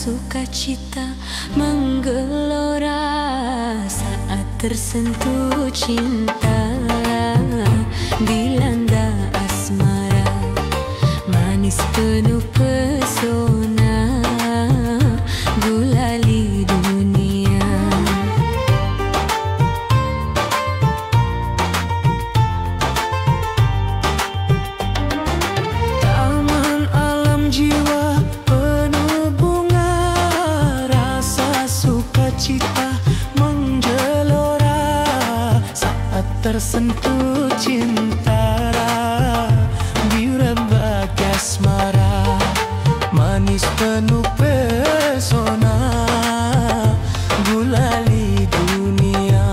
sukacita menggelora saat tersentuh cinta, dilanda asmara, manis penuh pesona, gulali dunia. Taman alam jiwa penuh bunga, rasa sukacita menggelora saat tersentuh cinta, direbak asmara, manis penuh pesona, gulali dunia.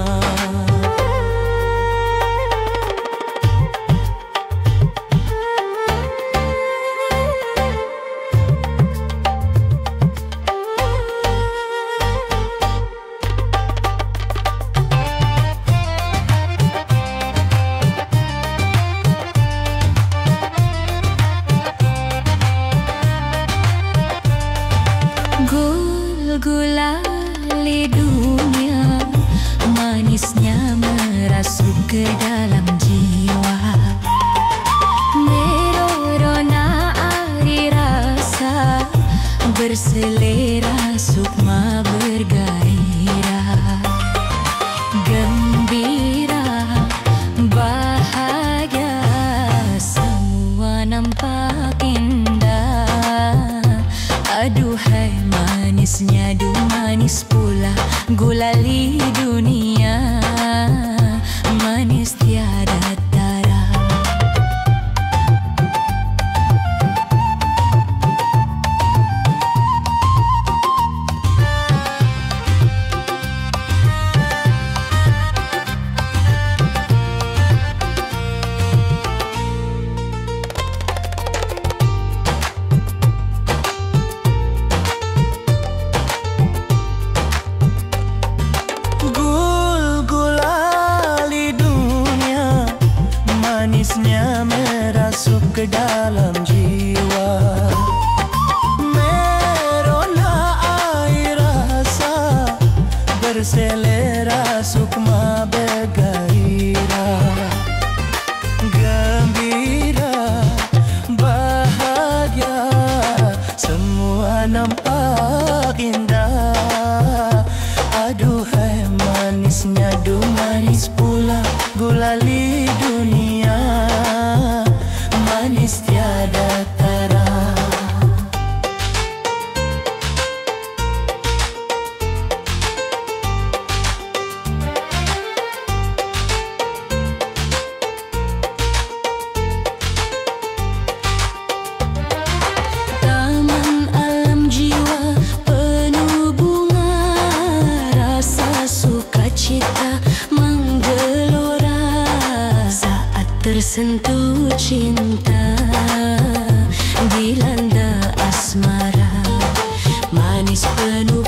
Gulali dunia, manisnya merasuk ke dalam jiwa, merona ari rasa, berselera sukma bergairah, gembira bahagia, semua nampak indah. Aduhai manisnya, du manis pula gulali dunia, manis tiada tara. Manisnya merasuk ke dalam jiwa, merona air rasa, berselera sukma bergairah, gembira bahagia, semua nampak indah. Aduhai manisnya, du manis pula gulali dunia, manis tiada tara. Taman alam jiwa penuh bunga, rasa sukacita menggelora saat tersentuh cinta, dilanda asmara, manis penuh